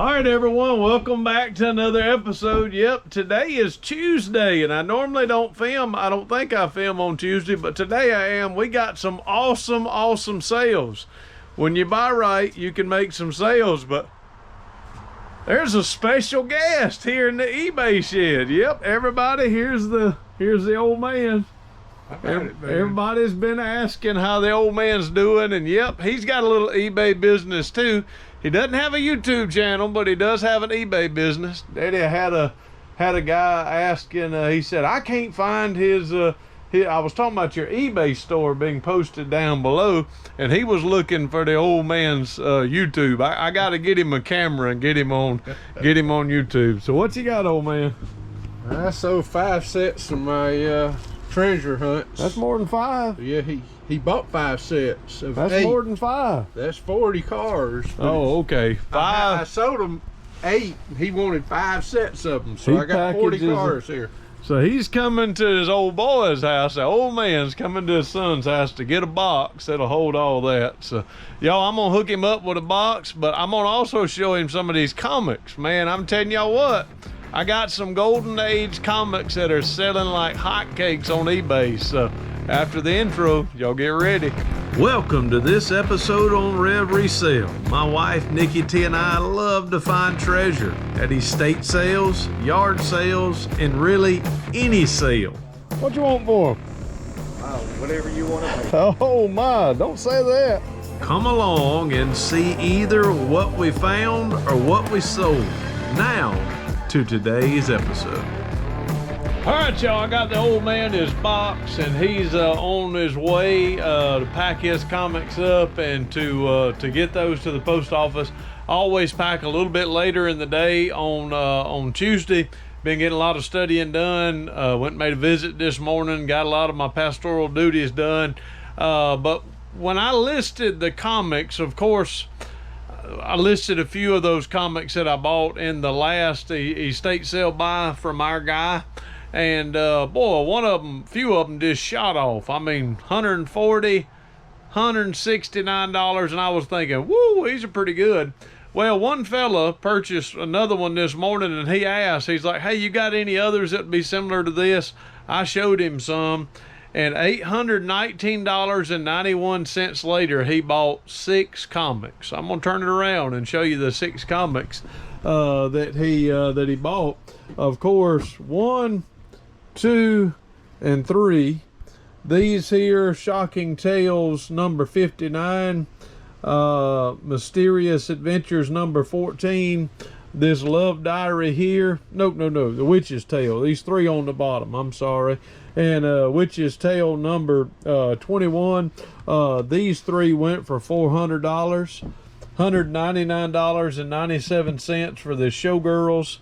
All right, everyone, welcome back to another episode. Yep, today is Tuesday, and I normally don't film. I don't think I film on Tuesday, but today I am. We got some awesome sales. When you buy right, you can make some sales, but there's a special guest here in the eBay shed. Yep, everybody, here's the old man. Everybody's been asking how the old man's doing, and yep, he's got a little eBay business too. He doesn't have a YouTube channel, but he does have an eBay business. Daddy had a guy asking, he said, I can't find his, I was talking about your eBay store being posted down below, and he was looking for the old man's YouTube. I got to get him a camera and get him on YouTube. So what you got, old man? I sold 5 sets of my treasure hunts. That's more than 5. Yeah, he bought 5 sets of That's 8. more than 5. That's 40 cars. Oh, okay. 5. I sold him 8. He wanted 5 sets of them, so I got 40 cars here. So he's coming to his old boy's house. The old man's coming to his son's house to get a box that'll hold all that. So, y'all, I'm going to hook him up with a box, but I'm going to also show him some of these comics. Man, I'm telling y'all what, I got some Golden Age comics that are selling like hotcakes on eBay. So, after the intro, y'all get ready. Welcome to this episode on Rev Resale. My wife, Nikki T, and I love to find treasure at estate sales, yard sales, and really any sale. What you want for them? Whatever you want to make. Oh my, don't say that. Come along and see either what we found or what we sold. Now to today's episode. All right, y'all, I got the old man his box, and he's on his way to pack his comics up and to get those to the post office. I always pack a little bit later in the day on Tuesday. Been getting a lot of studying done. Went and made a visit this morning, got a lot of my pastoral duties done. But when I listed the comics, of course, I listed a few of those comics that I bought in the last estate sale buy from our guy. And boy, few of them just shot off. I mean, $140, $169, and I was thinking, woo, these are pretty good. Well, one fella purchased another one this morning, and he asked, he's like, hey, you got any others that would be similar to this? I showed him some, and $819.91 later, he bought 6 comics. I'm gonna turn it around and show you the 6 comics that he bought. Of course, 1, 2, and 3. These here, Shocking Tales number 59, Mysterious Adventures number 14, this Love Diary here, no, the Witch's Tale, these 3 on the bottom, I'm sorry, and Witch's Tale number 21. These 3 went for $400, $199.97 for the Showgirls,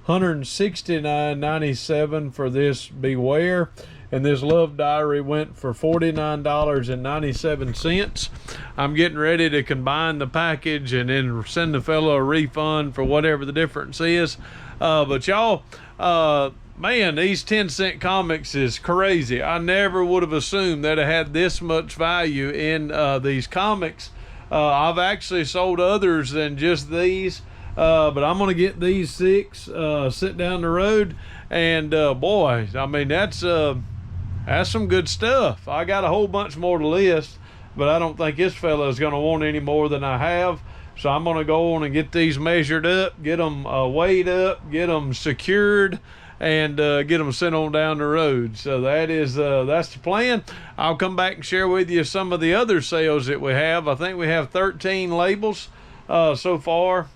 $169.97 for this Beware, and this Love Diary went for $49.97. I'm getting ready to combine the package and then send the fellow a refund for whatever the difference is. But y'all, man, these 10-cent comics is crazy. I never would have assumed that it had this much value in these comics. I've actually sold others than just these. But I'm going to get these 6, sit down the road, and boy, I mean, that's some good stuff. I got a whole bunch more to list, but I don't think this fella is going to want any more than I have. So I'm going to go on and get these measured up, get them weighed up, get them secured, and get them sent on down the road. So that's the plan. I'll come back and share with you some of the other sales that we have. I think we have 13 labels so far.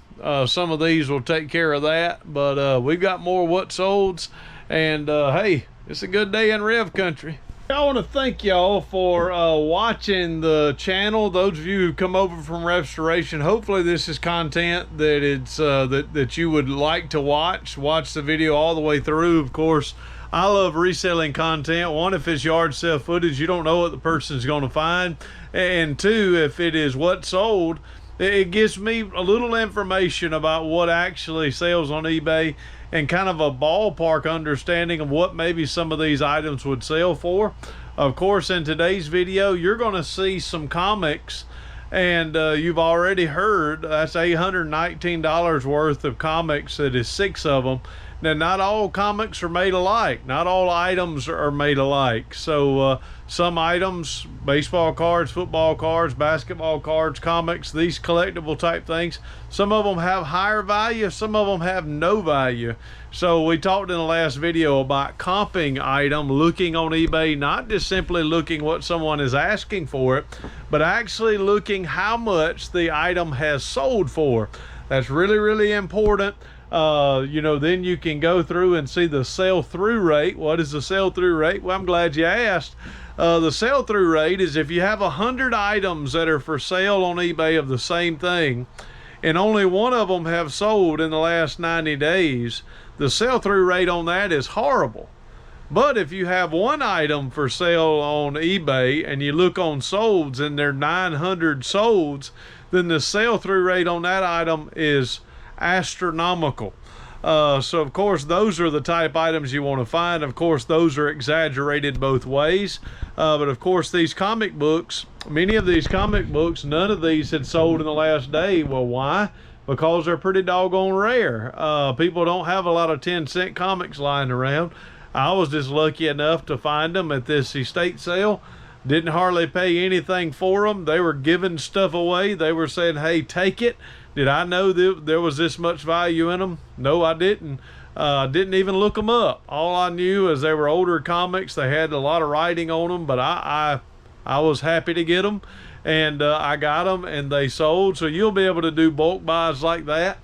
Some of these will take care of that, but we've got more what solds, and hey, it's a good day in Rev country. I want to thank y'all for watching the channel. Those of you who come over from Restoration, hopefully this is content that it's that you would like to watch the video all the way through. Of course, I love reselling content. 1, if it's yard sale footage, you don't know what the person's going to find, and 2, if it is what sold, it gives me a little information about what actually sells on eBay and kind of a ballpark understanding of what maybe some of these items would sell for. Of course, in today's video, you're going to see some comics And you've already heard that's $819 worth of comics. That is 6 of them. Now, not all comics are made alike. Not all items are made alike. So some items, baseball cards, football cards, basketball cards, comics, these collectible type things, some of them have higher value, some of them have no value. So we talked in the last video about comping item, looking on eBay, not just simply looking what someone is asking for it, but actually looking how much the item has sold for. That's really, really important. You know, then you can go through and see the sell-through rate. What is the sell-through rate? Well, I'm glad you asked. The sell-through rate is if you have 100 items that are for sale on eBay of the same thing, and only one of them have sold in the last 90 days, the sell-through rate on that is horrible. But if you have one item for sale on eBay and you look on solds and there are 900 solds, then the sell-through rate on that item is astronomical. So of course those are the type items you want to find. Of course those are exaggerated both ways, but of course these comic books, many of these comic books, none of these had sold in the last day. Well, why? Because they're pretty doggone rare. People don't have a lot of 10-cent comics lying around. I was just lucky enough to find them at this estate sale. Didn't hardly pay anything for them. They were giving stuff away. They were saying, hey, take it. Did I know that there was this much value in them? No, I didn't. Didn't even look them up. All I knew is they were older comics. They had a lot of writing on them, but I was happy to get them, and I got them, and they sold. So you'll be able to do bulk buys like that.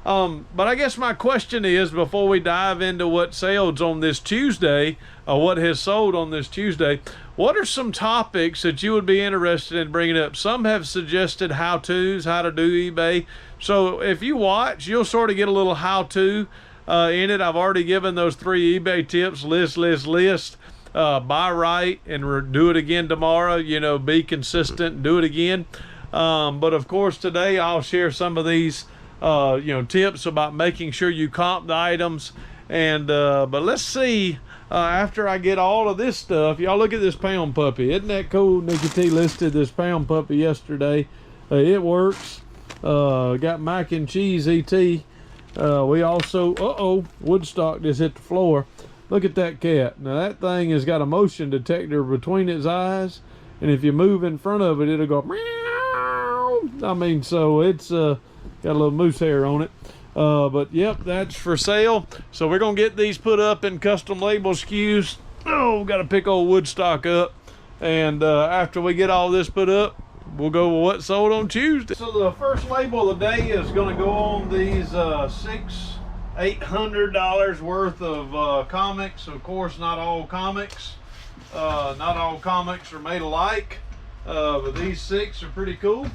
But I guess my question is, before we dive into what sells on this Tuesday, what has sold on this Tuesday, what are some topics that you would be interested in bringing up? Some have suggested how-tos, how to do eBay. So if you watch, you'll sort of get a little how-to in it. I've already given those 3 eBay tips: list, buy right, and do it again tomorrow. You know, be consistent, do it again. But of course today I'll share some of these you know, tips about making sure you comp the items. And but let's see, after I get all of this stuff, y'all look at this pound puppy. Isn't that cool? Nikki T listed this pound puppy yesterday. It works. Got mac and cheese ET. We also, Woodstock just hit the floor. Look at that cat. Now that thing has got a motion detector between its eyes, and if you move in front of it, it'll go meow. I mean, so it's got a little moose hair on it. But yep, that's for sale. So we're gonna get these put up in custom label SKUs. Oh, gotta pick old Woodstock up, and after we get all this put up, we'll go with what sold on Tuesday. So the first label of the day is gonna go on these $800 worth of comics. Of course, not all comics are made alike, but these 6 are pretty cool.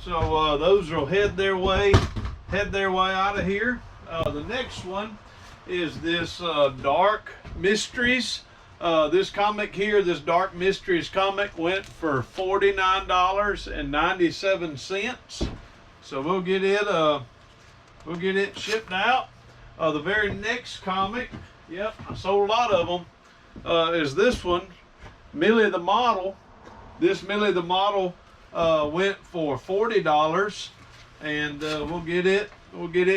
So those will head their way out of here. The next one is this Dark Mysteries. This comic here, this Dark Mysteries comic, went for $49.97. So we'll get it shipped out. The very next comic, yep, I sold a lot of them, is this one, Millie the Model. This Millie the Model went for $40, and we'll get it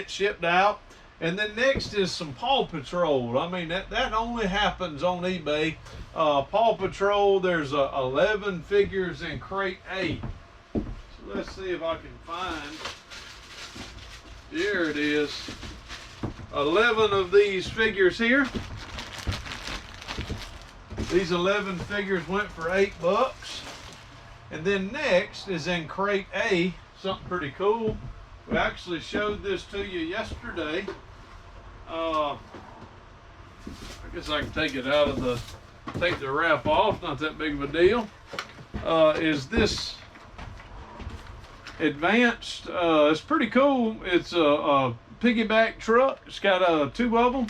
shipped out. And then next is some Paw Patrol. I mean, that only happens on eBay. Paw Patrol, there's 11 figures in crate 8. So let's see if I can find. Here it is. 11 of these figures here. These 11 figures went for $8. And then next is in crate A, something pretty cool. We actually showed this to you yesterday. I guess I can take it out of take the wrap off, not that big of a deal. Is this advanced, it's pretty cool. It's a piggyback truck. It's got 2 of them.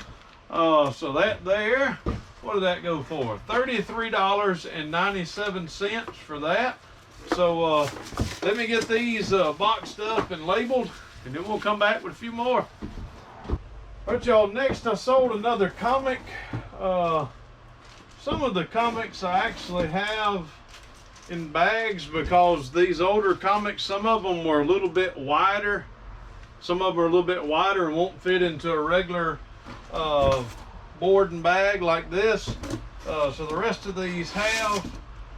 So that there, what did that go for? $33.97 for that. So let me get these boxed up and labeled, and then we'll come back with a few more. All right, y'all, next I sold another comic. Some of the comics I actually have in bags because these older comics, some of them were a little bit wider. Some of them are a little bit wider and won't fit into a regular boarding bag like this. So the rest of these have.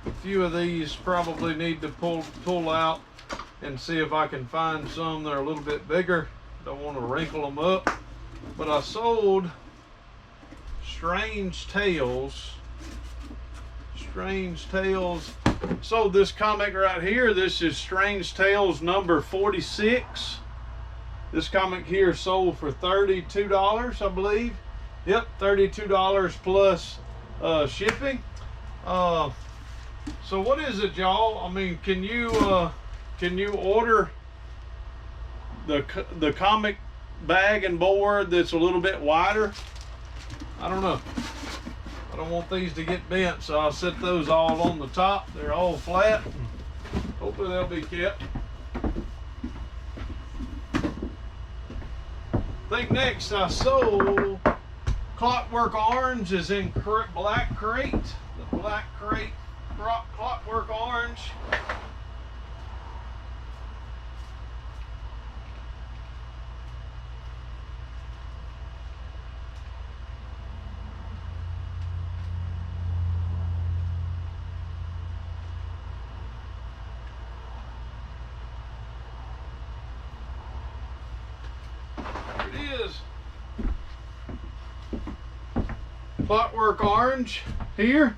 A few of these probably need to pull out and see if I can find some that are a little bit bigger. Don't want to wrinkle them up. But I sold Strange Tales. Sold this comic right here. This is Strange Tales number 46. This comic here sold for $32, I believe. Yep, $32 plus shipping. So what is it, y'all? I mean, can you order the comic bag and board that's a little bit wider? I don't know. I don't want these to get bent, so I'll set those all on the top. They're all flat. Hopefully they'll be kept. I think next I sold Clockwork Orange is in black crate. The black crate Clockwork Orange. There it is. Clockwork Orange here.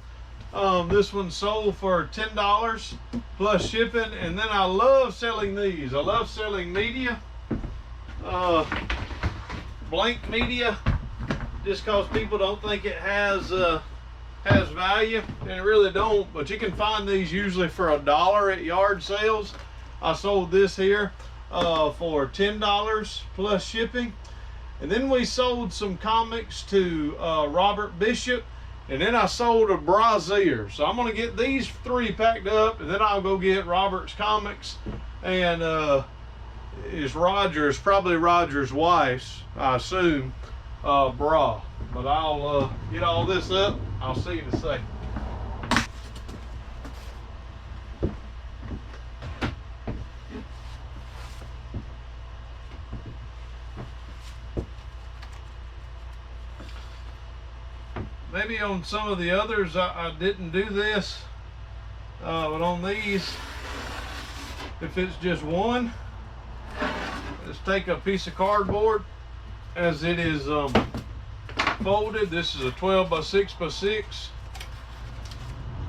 This one sold for $10 plus shipping, and then I love selling these. I love selling media, blank media, just because people don't think it has value, and it really don't. But you can find these usually for $1 at yard sales. I sold this here for $10 plus shipping. And then we sold some comics to Robert Bishop, and then I sold a brassiere. So I'm gonna get these three packed up, and then I'll go get Robert's comics, and is probably Roger's wife's, I assume, bra. But I'll get all this up. I'll see you in a second. Maybe on some of the others I didn't do this, but on these, if it's just one, just take a piece of cardboard as it is folded. This is a 12 by 6 by 6.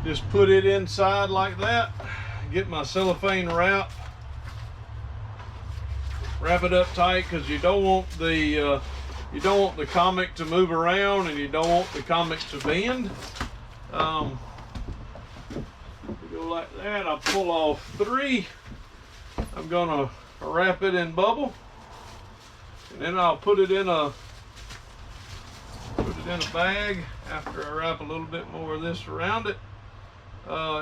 Just put it inside like that. Get my cellophane wrap it up tight, because you don't want the comic to move around, and you don't want the comic to bend. We go like that. I'll pull off 3. I'm gonna wrap it in bubble, and then I'll put it in a bag after I wrap a little bit more of this around it.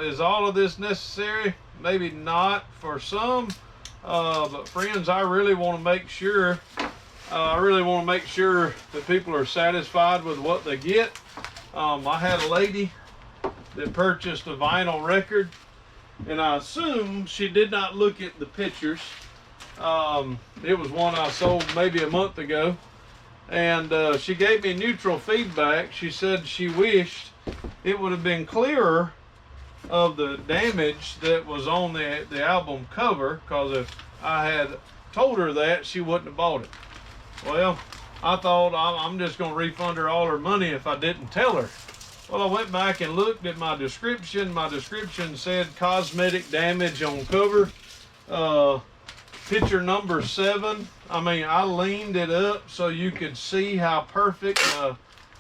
Is all of this necessary? Maybe not for some, but friends, I really want to make sure that people are satisfied with what they get. I had a lady that purchased a vinyl record, and I assume she did not look at the pictures. It was one I sold maybe a month ago, and she gave me neutral feedback. She said she wished it would have been clearer of the damage that was on the album cover, because if I had told her that, she wouldn't have bought it. Well, I thought I'm just going to refund her all her money if I didn't tell her. Well, I went back and looked at my description. My description said cosmetic damage on cover. Picture number 7. I mean, I leaned it up so you could see how perfect.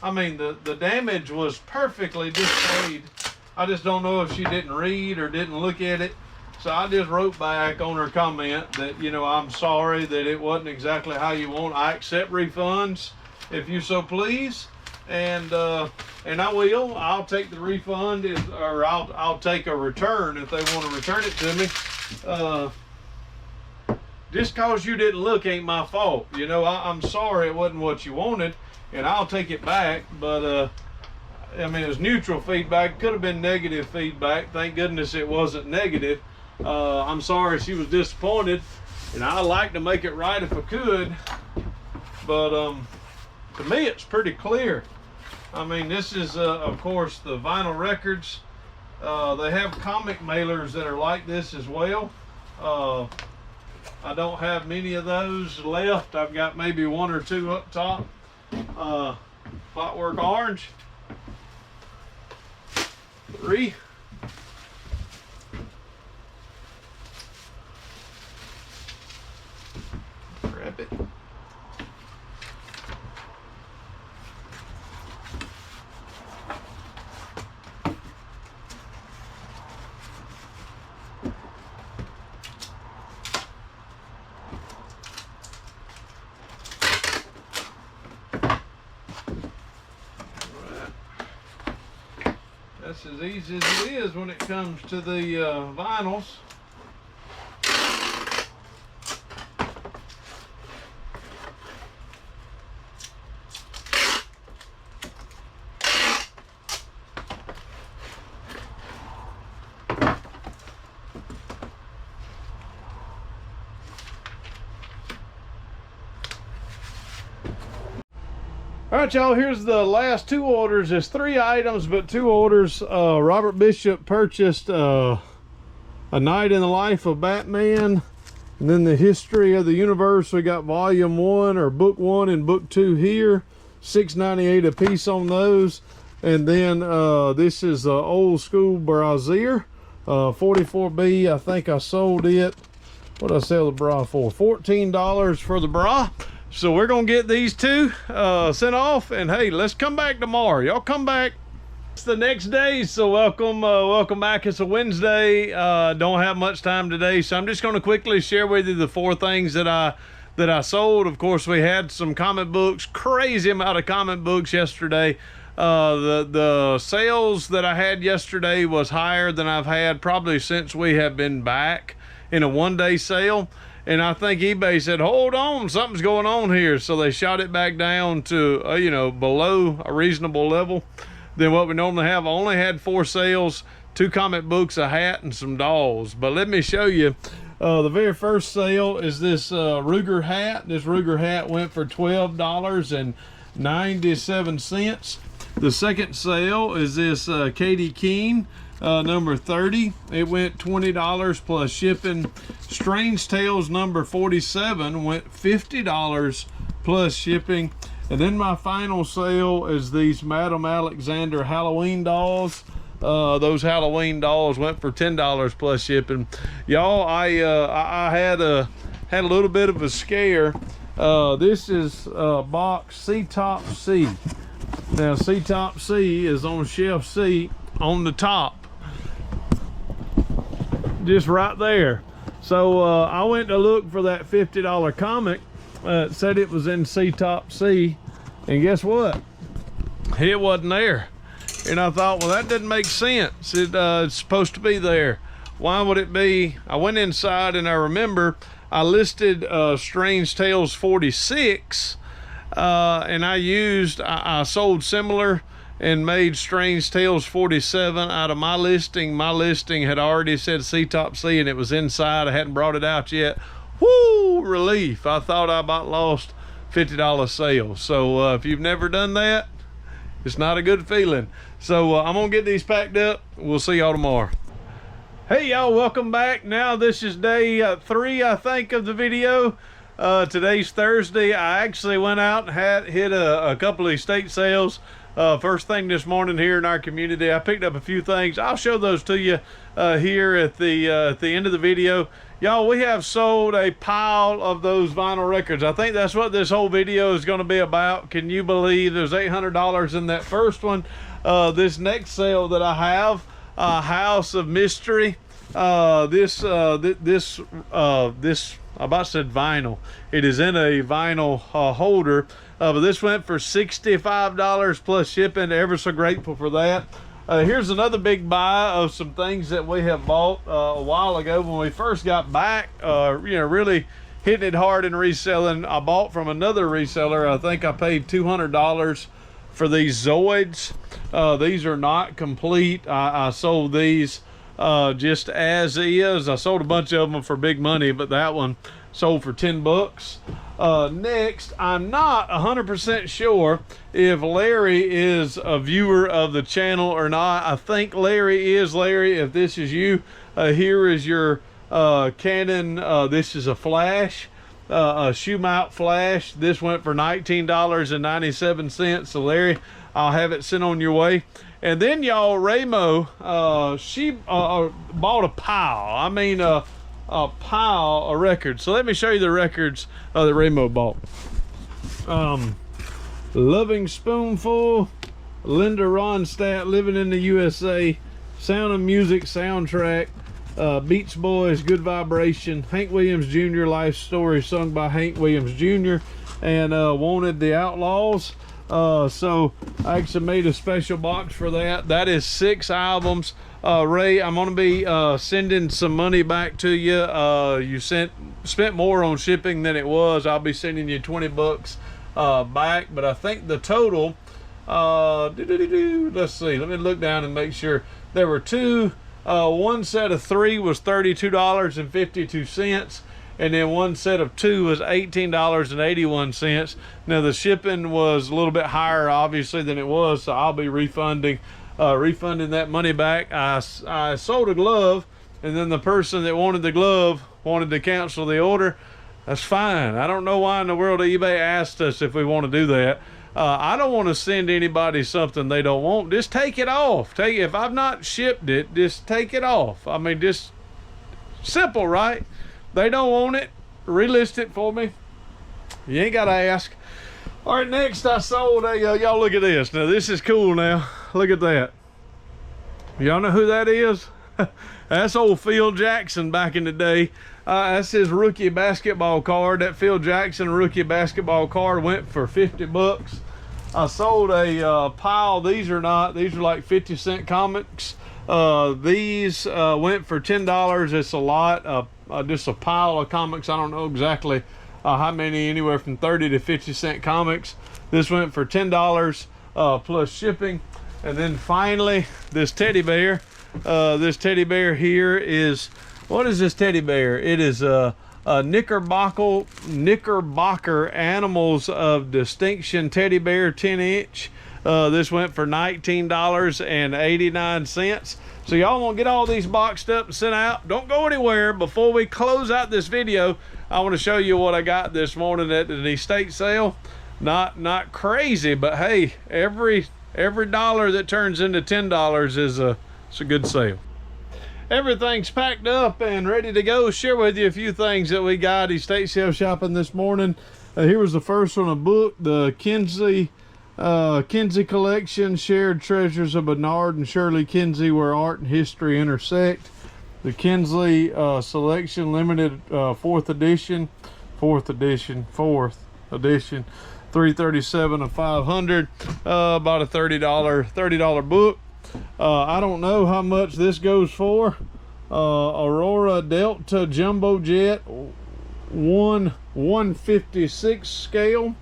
The damage was perfectly displayed. I just don't know if she didn't read or didn't look at it. So I just wrote back on her comment that, I'm sorry that it wasn't exactly how you want. I accept refunds if you so please, and I will. I'll take the refund, or I'll take a return if they want to return it to me. Just cause you didn't look ain't my fault. I'm sorry it wasn't what you wanted, and I'll take it back. But I mean, it was neutral feedback. Could have been negative feedback. Thank goodness it wasn't negative. I'm sorry she was disappointed, and I'd like to make it right if I could, but to me it's pretty clear. I mean, this is of course the vinyl records. They have comic mailers that are like this as well. I don't have many of those left. I've got maybe one or two up top. Clockwork Orange. 3. Grab it. That's as easy as it is when it comes to the vinyls. All right, y'all, here's the last 2 orders. There's 3 items, but 2 orders. Robert Bishop purchased A Night in the Life of Batman, and then the History of the Universe. We got volume 1 or book 1 and book 2 here. $6.98 a piece on those. And then this is Old School Brazier, 44B. I think I sold it. What did I sell the bra for? $14 for the bra. So we're gonna get these 2 sent off, and hey, let's come back tomorrow. Y'all come back. It's the next day, so welcome back. It's a Wednesday. Don't have much time today, so I'm just gonna quickly share with you the 4 things that I sold. Of course, we had some comic books, crazy amount of comic books yesterday. The sales that I had yesterday was higher than I've had probably since we have been back in a 1-day sale. And I think eBay said, hold on, something's going on here. So they shot it back down to, you know, below a reasonable level than what we normally have. I only had 4 sales, 2 comic books, a hat, and some dolls. But let me show you. The very first sale is this Ruger hat. This Ruger hat went for $12.97. The second sale is this Katie Keene. Number 30, it went $20 plus shipping. Strange Tales number 47 went $50 plus shipping. And then my final sale is these Madame Alexander Halloween dolls. Those Halloween dolls went for $10 plus shipping. Y'all, I had a little bit of a scare. This is box C Top C. Now C Top C is on shelf C on the top, just right there. So I went to look for that $50 comic. It said it was in C Top C, and guess what? It wasn't there. And I thought, well, that doesn't make sense. It's supposed to be there. Why would it be? I went inside, and I remember I listed Strange Tales 46, and I sold similar and made Strange Tales 47 out of my listing. My listing had already said C Top C, and it was inside. I hadn't brought it out yet. Woo, relief. I thought I about lost $50 sale. So if you've never done that, it's not a good feeling. So I'm gonna get these packed up. We'll see y'all tomorrow. Hey y'all, welcome back. Now this is day 3, I think, of the video. Today's Thursday. I actually went out and hit a couple of estate sales. First thing this morning here in our community. I picked up a few things. I'll show those to you here at the end of the video. Y'all, we have sold a pile of those vinyl records. I think that's what this whole video is going to be about. Can you believe there's $800 in that first one? This next sale that I have, House of Mystery. This I about said vinyl. It is in a vinyl holder, but this went for $65 plus shipping. Ever so grateful for that. Here's another big buy of some things that we have bought a while ago when we first got back. You know, really hitting it hard in reselling. I bought from another reseller. I think I paid $200 for these Zoids. These are not complete. I sold these just as is. I sold a bunch of them for big money, but that one sold for 10 bucks. Next, I'm not 100% sure if Larry is a viewer of the channel or not. I think Larry is. Larry, if this is you, here is your Canon. This is a flash, a shoe mount flash. This went for $19.97. So Larry, I'll have it sent on your way. And then y'all, Raymo, she bought a pile. I mean, a pile of records. So let me show you the records that Raymo bought. Loving Spoonful, Linda Ronstadt, Living in the USA, Sound of Music soundtrack, Beach Boys, Good Vibration, Hank Williams Jr. Life Story sung by Hank Williams Jr. and Wanted the Outlaws. So I actually made a special box for that. That is 6 albums. Ray, I'm gonna be sending some money back to you. You spent more on shipping than it was. I'll be sending you 20 bucks back, but I think the total, let's see, let me look down and make sure. There were 2, one set of 3 was $32.52, and then one set of 2 was $18.81. Now the shipping was a little bit higher obviously than it was, so I'll be refunding that money back. I sold a glove, and then the person that wanted the glove wanted to cancel the order. That's fine. I don't know why in the world eBay asked us if we want to do that. I don't want to send anybody something they don't want. Just take it off. If I've not shipped it, just take it off. I mean, just simple, right? They don't want it, relist it for me. You ain't got to ask. All right, next I sold a, y'all look at this. Now this is cool now. Look at that. Y'all know who that is? That's old Phil Jackson back in the day. That's his rookie basketball card. That Phil Jackson rookie basketball card went for 50 bucks. I sold a pile. These are like 50-cent comics. These went for $10. It's a lot. Just a pile of comics. I don't know exactly how many, anywhere from 30 to 50-cent comics. This went for $10 plus shipping. And then finally, this teddy bear. This teddy bear here is, what is this teddy bear? It is a Knickerbocker Animals of Distinction teddy bear, 10-inch. This went for $19.89. So y'all want to get all these boxed up and sent out. Don't go anywhere. Before we close out this video, I want to show you what I got this morning at the estate sale. Not crazy, but hey, every dollar that turns into $10 is a good sale. Everything's packed up and ready to go. Share with you a few things that we got estate sale shopping this morning. Here was the first one, a book, the Kinsey Collection, Shared Treasures of Bernard and Shirley Kinsey, Where Art and History Intersect. The Kinsley Selection Limited 4th edition, 337 of 500, about a $30 book. I don't know how much this goes for. Aurora Delta Jumbo Jet 1/156 scale,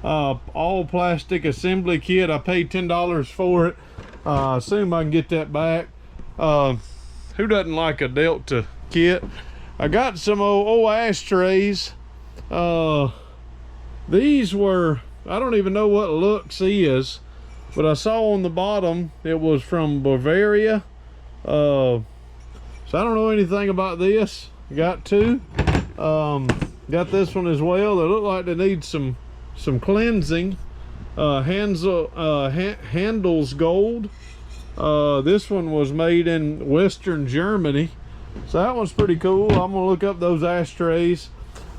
all plastic assembly kit. I paid $10 for it. Assume I can get that back. Who doesn't like a Delta kit? I got some old ashtrays. These were, I don't even know what Lux is, but I saw on the bottom it was from Bavaria. So I don't know anything about this. Got 2. Got this one as well. They look like they need some cleansing. Handles Gold. This one was made in Western Germany, so that one's pretty cool. I'm gonna look up those ashtrays.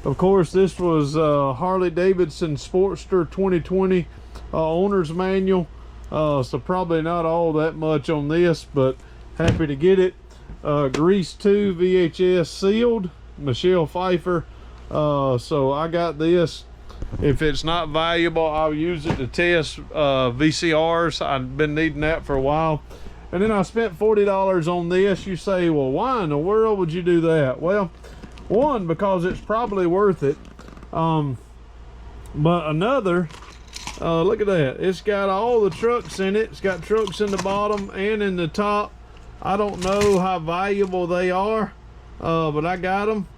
Of course, this was Harley Davidson Sportster 2020 owner's manual, so probably not all that much on this, but happy to get it. Grease 2 VHS sealed, Michelle Pfeiffer. So I got this. If it's not valuable, I'll use it to test VCRs. I've been needing that for a while. And then I spent $40 on this. You say, well, why in the world would you do that? Well, one, because it's probably worth it. But another, Look at that. It's got all the trucks in it. It's got trucks in the bottom and in the top. I don't know how valuable they are, but I got them.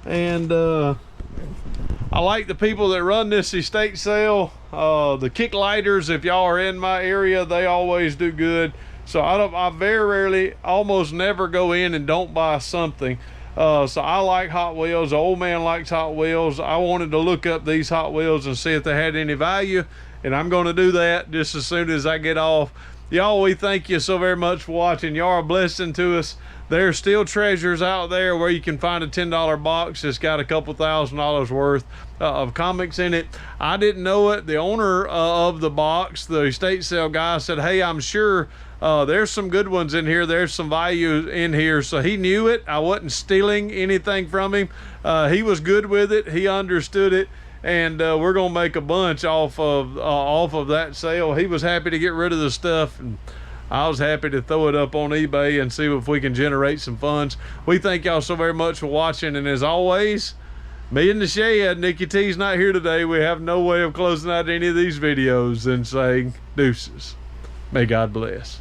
And I like the people that run this estate sale. The kick lighters, if y'all are in my area, they always do good. So I very rarely, almost never go in and don't buy something. So I like Hot Wheels. The Ole Man likes Hot Wheels. I wanted to look up these Hot Wheels and see if they had any value, and I'm going to do that just as soon as I get off. Y'all, we thank you so very much for watching. Y'all are a blessing to us. There's still treasures out there where you can find a $10 box that's got a couple $1,000s worth of comics in it. I didn't know it. The owner of the box, the estate sale guy, said, hey, I'm sure there's some good ones in here. There's some value in here. So he knew it. I wasn't stealing anything from him. He was good with it. He understood it. And we're gonna make a bunch off of that sale. He was happy to get rid of the stuff, and I was happy to throw it up on eBay and see if we can generate some funds. We thank y'all so very much for watching, and as always, me in the shed. Nikki T's not here today. We have no way of closing out any of these videos and saying deuces. May God bless.